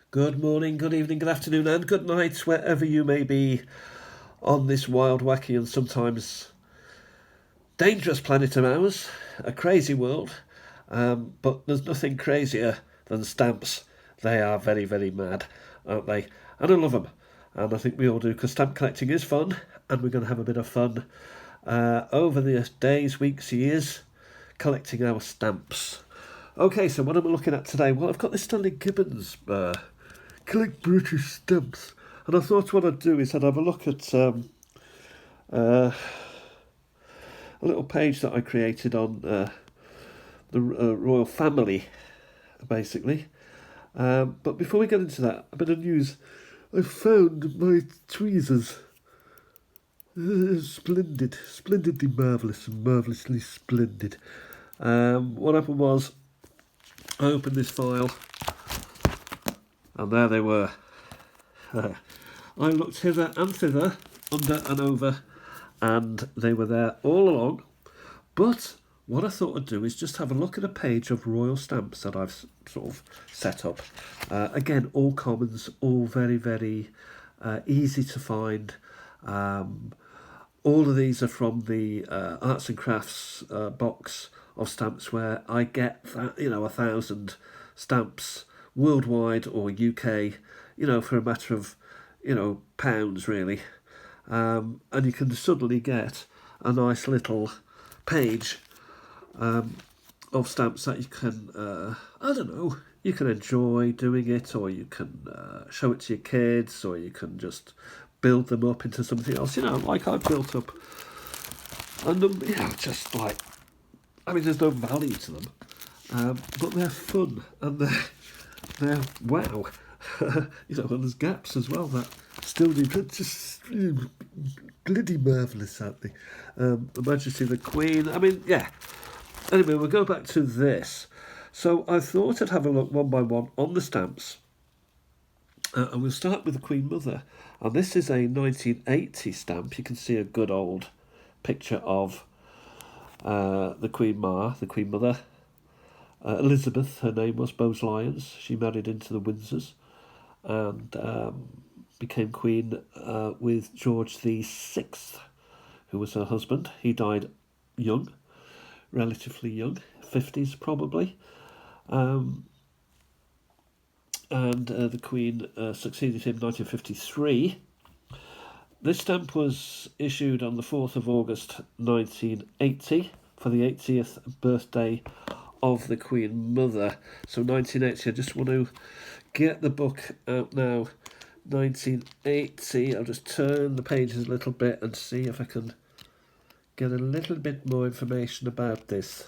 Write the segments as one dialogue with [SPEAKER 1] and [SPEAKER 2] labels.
[SPEAKER 1] Good morning, good evening, good afternoon, and good night, wherever you may be on this wild, wacky, and sometimes dangerous planet of ours. A crazy world, but there's nothing crazier than stamps. They are very, very mad, aren't they? And I love them, and I think we all do, because stamp collecting is fun, and we're going to have a bit of fun over the days, weeks, years, collecting our stamps. Okay, so what am I looking at today? Well, I've got this Stanley Gibbons collect British stamps, and I thought what I'd do is I'd have a look at uh, a little page that I created on the royal family, basically. But before we get into that, a bit of news. I found my tweezers. Splendid, splendidly marvellous and marvellously splendid. What happened was I opened this file and there they were. I looked hither and thither, under and over, and they were there all along. But what I thought I'd do is just have a look at a page of royal stamps that I've sort of set up. Again, all commons, all very, very easy to find. All of these are from the arts and crafts box of stamps, where I get 1,000 stamps worldwide or UK, for a matter of pounds really, and you can suddenly get a nice little page of stamps that you can you can enjoy doing it, or you can show it to your kids, or you can just build them up into something else, like I've built up. And just like, there's no value to them, but they're fun, and they're wow. And there's gaps as well that still need just bloody marvellous, aren't they? The Majesty of the Queen. Anyway, we'll go back to this. So I thought I'd have a look one by one on the stamps. And we'll start with the Queen Mother. And this is a 1980 stamp. You can see a good old picture of the Queen the Queen Mother. Elizabeth, her name was, Bowes-Lyons. She married into the Windsors and became queen with George VI, who was her husband. He died young, relatively young, 50s probably. And the Queen succeeded him in 1953. This stamp was issued on the 4th of August 1980 for the 80th birthday of the Queen Mother. So 1980, I just want to get the book out now. 1980, I'll just turn the pages a little bit and see if I can get a little bit more information about this.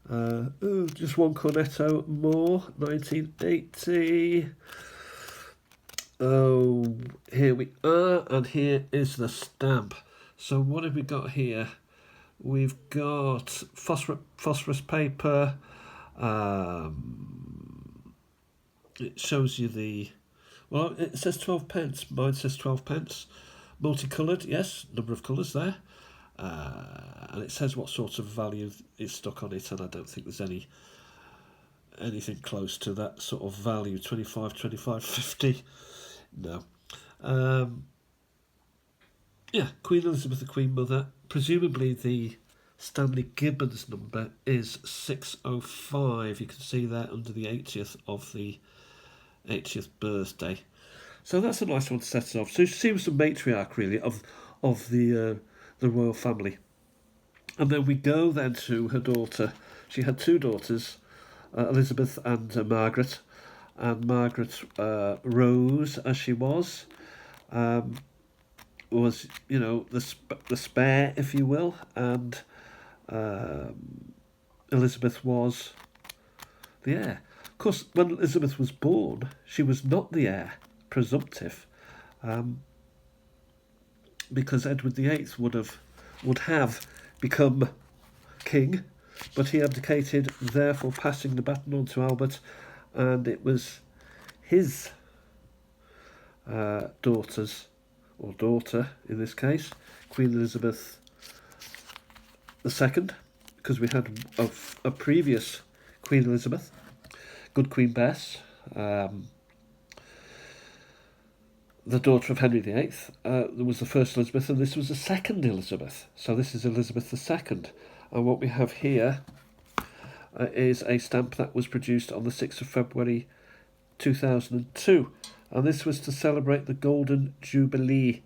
[SPEAKER 1] Just one cornetto more, 1980. Oh, here we are, and here is the stamp. So what have we got here? We've got phosphorus paper. It shows you it says 12 pence. Mine says 12 pence. Multicoloured, yes, number of colours there. And it says what sort of value is stuck on it, and I don't think there's anything close to that sort of value. 25, 50. No. Queen Elizabeth, the Queen Mother. Presumably the Stanley Gibbons number is 605. You can see that under the 80th of the 80th birthday. So that's a nice one to set it off. So she was the matriarch, really, of the royal family. And then we go then to her daughter. She had two daughters, Elizabeth and Margaret. And Margaret Rose, as she was the spare, if you will, and Elizabeth was the heir. Of course, when Elizabeth was born, she was not the heir presumptive, because Edward VIII would have become king, but he abdicated, therefore passing the baton on to Albert, and it was his daughter in this case, Queen Elizabeth II, because we had a previous Queen Elizabeth, good Queen Bess, the daughter of Henry VIII. There was the first Elizabeth, and this was the second Elizabeth. So this is Elizabeth II. And what we have here is a stamp that was produced on the 6th of February 2002. And this was to celebrate the Golden Jubilee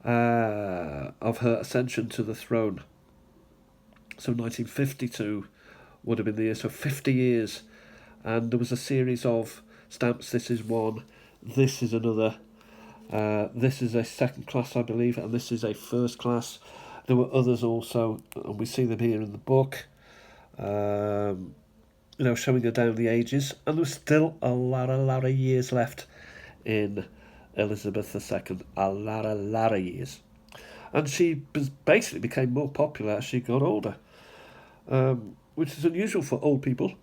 [SPEAKER 1] of her ascension to the throne. So 1952 would have been the year, so 50 years. And there was a series of stamps. This is one, this is another, this is a second class, I believe, and this is a first class. There were others also, and we see them here in the book, showing her down the ages. And there's still a lot of years left in Elizabeth II. A lot of years. And she basically became more popular as she got older, which is unusual for old people.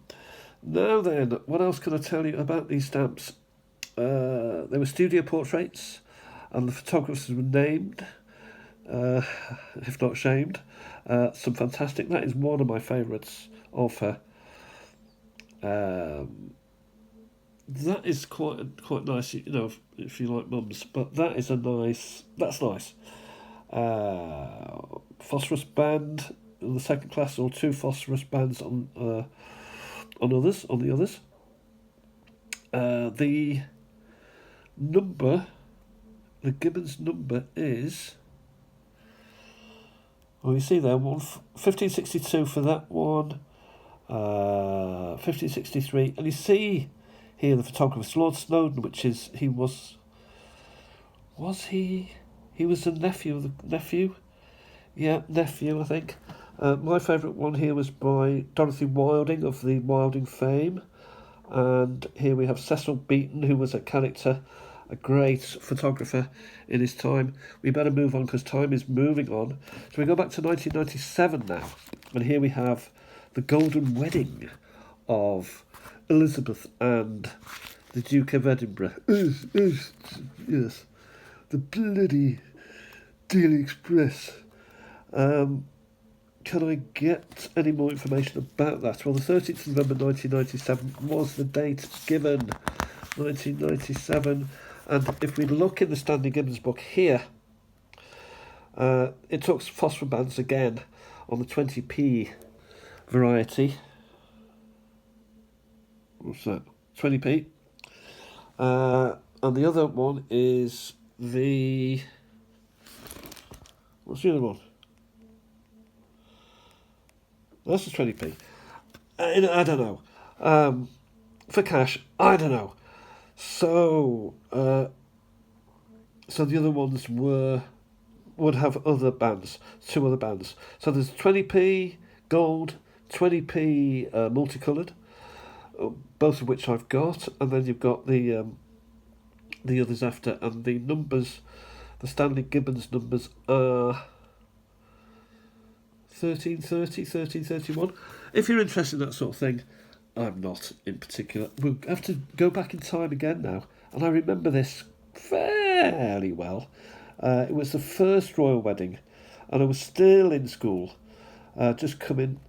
[SPEAKER 1] Now then, what else can I tell you about these stamps? There were studio portraits, and the photographers were named, if not shamed. Some fantastic. That is one of my favourites of her. That is quite nice, if you like mums. But that is that's nice. Phosphorus band in the second class, or 2 phosphorus bands on the others. The number, the Gibbons number is, well, you see there, 1562 for that one, 1563, and you see here the photographer, Lord Snowdon, he was the nephew? Yeah, nephew, I think. My favourite one here was by Dorothy Wilding of the Wilding fame. And here we have Cecil Beaton, who was a character, a great photographer in his time. We better move on because time is moving on. So we go back to 1997 now. And here we have the golden wedding of Elizabeth and the Duke of Edinburgh. Yes, the bloody Daily Express. Can I get any more information about that? Well, the 13th of November 1997 was the date given, 1997. And if we look in the Stanley Gibbons book here, it talks phosphor bands again on the 20p variety. What's that? 20p. And the other one is the... What's the other one? That's the 20p. I don't know. For cash, I don't know. So the other ones would have other bands, 2 other bands. So there's 20p gold, 20p multicoloured, both of which I've got, and then you've got the others after, and the numbers, the Stanley Gibbons numbers are 1330, 1331. If you're interested in that sort of thing, I'm not in particular. We'll have to go back in time again now, and I remember this fairly well. It was the first royal wedding, and I was still in school, just coming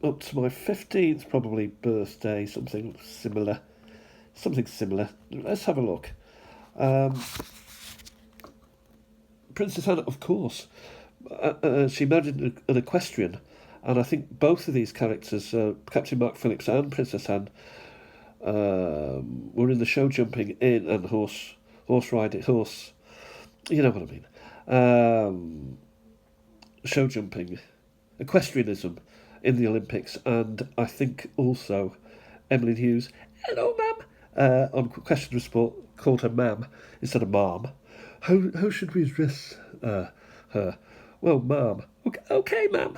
[SPEAKER 1] up to my 15th probably birthday, something similar. Let's have a look. Princess Anne, of course. She married an equestrian, and I think both of these characters, Captain Mark Phillips and Princess Anne, were in the show jumping in and horse riding, you know what I mean, show jumping, equestrianism in the Olympics, and I think also Emily Hughes, hello ma'am, on Question of Sport called her ma'am instead of ma'am. How should we address her? Well, ma'am. Okay, ma'am.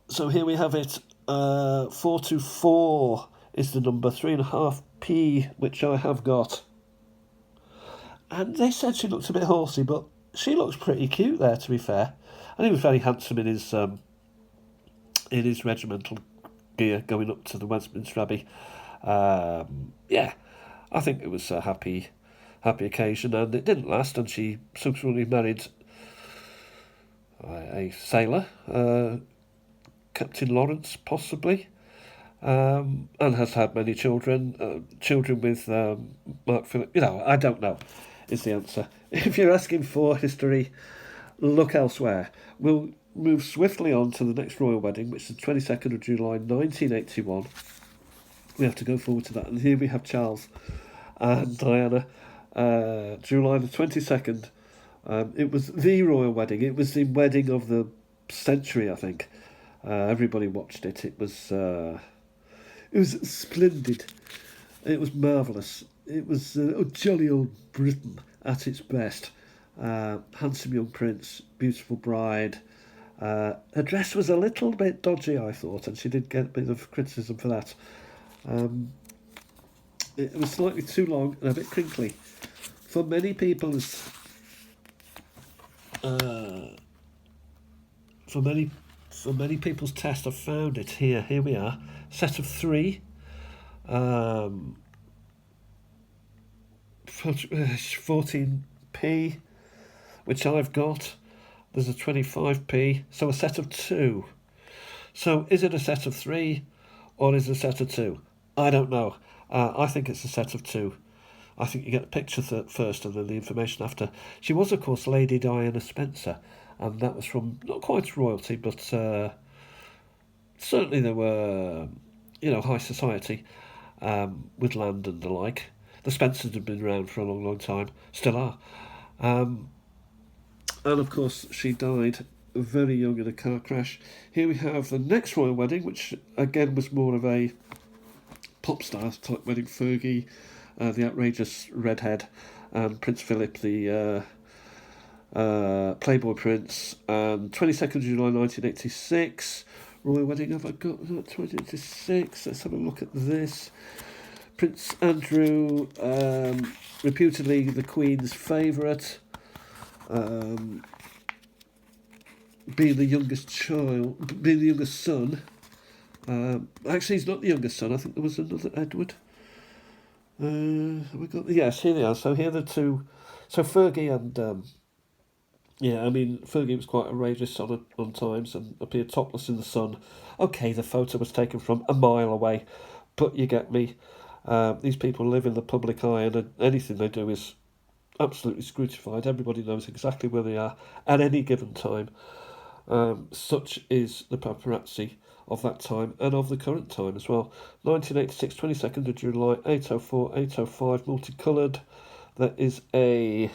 [SPEAKER 1] So here we have it. 424 is the number, 3.5p, which I have got. And they said she looked a bit horsey, but she looks pretty cute there, to be fair. And he was very handsome in his regimental gear going up to the Westminster Abbey. Yeah, I think it was a happy occasion, and it didn't last, and she subsequently married a sailor, Captain Lawrence, possibly, and has had many children. Children with Mark Phillips. I don't know, is the answer. If you're asking for history, look elsewhere. We'll move swiftly on to the next royal wedding, which is the 22nd of July 1981. We have to go forward to that. And here we have Charles and Diana, July the 22nd. It was the royal wedding. It was the wedding of the century, I think. Everybody watched it. It was splendid. It was marvellous. It was jolly old Britain at its best. Handsome young prince, beautiful bride. Her dress was a little bit dodgy, I thought, and she did get a bit of criticism for that. It was slightly too long and a bit crinkly. For many people's, for many people's test, I've found it here. Here we are, set of 3. 14p, which I've got. There's a 25p, so a set of 2. So is it a set of 3 or is it a set of 2? I don't know. I think it's a set of 2. I think you get the picture first and then the information after. She was, of course, Lady Diana Spencer, and that was from not quite royalty, but certainly they were, high society with land and the like. The Spencers had been around for a long, long time, still are. And of course, she died very young in a car crash. Here we have the next royal wedding, which again was more of a pop star type wedding. Fergie, the outrageous redhead, and Prince Philip, the Playboy Prince. And 22nd of July 1986, royal wedding. Have I got 2086? Let's have a look at this. Prince Andrew, reputedly the Queen's favourite, being the youngest son. Actually, he's not the youngest son. I think there was another Edward. Yes, here they are. So here are the two. So Fergie and Fergie was quite outrageous on times and appeared topless in the sun. Okay, the photo was taken from a mile away, but you get me. These people live in the public eye, and anything they do is absolutely scrutified. Everybody knows exactly where they are at any given time. Such is the paparazzi of that time and of the current time as well. 1986, 22nd of July, 8:04, 8:05, multicoloured. There is a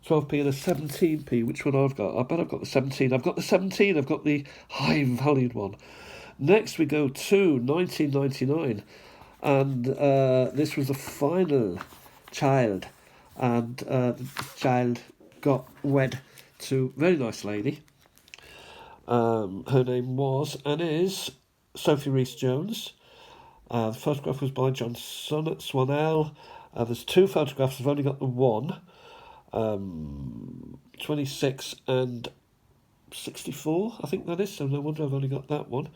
[SPEAKER 1] 12p and a 17p. Which one I've got? I bet I've got the 17. I've got the 17. I've got the high-valued one. Next we go to 1999, and this was the final child, and the child got wed to a very nice lady. Her name was and is Sophie Rhys-Jones. The photograph was by John Sun at Swanell. There's 2 photographs. I've only got the one. 26 and 64, I think that is, so no wonder I've only got that one.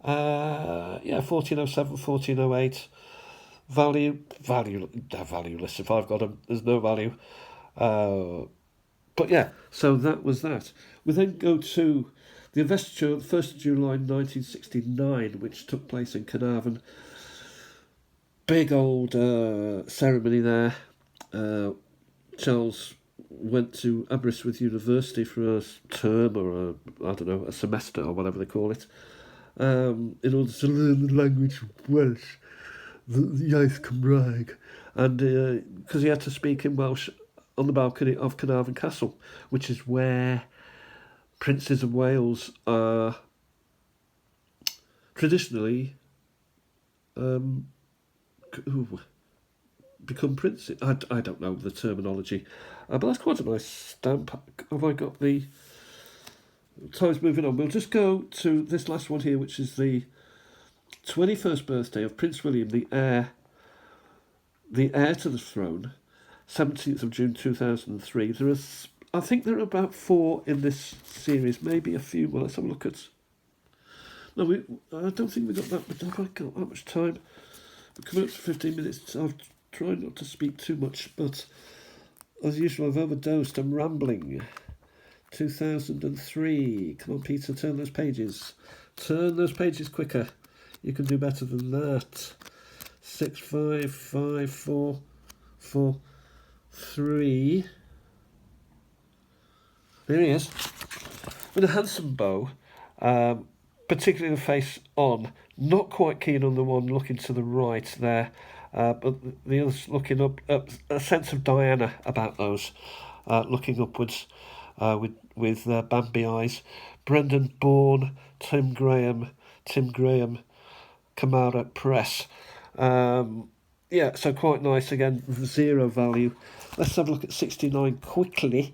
[SPEAKER 1] 1407, 1408. Valueless. If I've got them, there's no value. But yeah, so that was that. We then go to the investiture, 1st of July 1969, which took place in Carnarvon. Big old ceremony there. Charles went to Aberystwyth University for a term or a semester or whatever they call it, in order to learn the language of Welsh, the Iaith Cymraeg, and because he had to speak in Welsh on the balcony of Carnarvon Castle, which is where princes of Wales are traditionally become princes. I don't know the terminology, but that's quite a nice stamp. Have I got the time's moving on? We'll just go to this last one here, which is the 21st birthday of Prince William, the heir to the throne, 17th of June 2003. I think there are about 4 in this series, maybe a few. Well, let's have a look at. No, I don't think we got that. But have I got that much time? We're coming up to 15 minutes. I've tried not to speak too much, but as usual, I've overdosed. I'm rambling. 2003. Come on, Peter, turn those pages. Turn those pages quicker. You can do better than that. 6, 5, 5, 4, 4, 3. There he is. With a handsome bow, particularly the face on. Not quite keen on the one looking to the right there, but the others looking up. A sense of Diana about those, looking upwards with Bambi eyes. Brendan Bourne, Tim Graham, Kamara Press. Yeah, so quite nice again, zero value. Let's have a look at 69 quickly.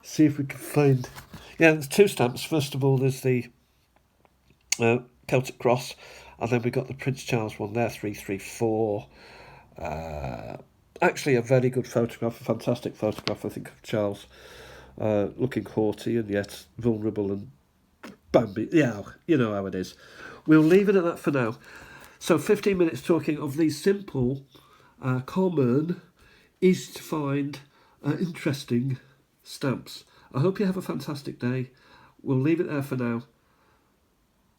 [SPEAKER 1] See if we can find. Yeah, there's two stamps. First of all, there's the Celtic Cross, and then we got the Prince Charles one there, 334. Actually, a very good photograph, a fantastic photograph, I think, of Charles, looking haughty and yet vulnerable and Bambi. Yeah, you know how it is. We'll leave it at that for now. So 15 minutes talking of these simple, common, easy to find, interesting stamps. I hope you have a fantastic day. We'll leave it there for now.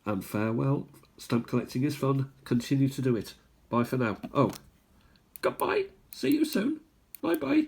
[SPEAKER 1] And farewell. Stamp collecting is fun. Continue to do it. Bye for now. Oh, goodbye. See you soon. Bye bye.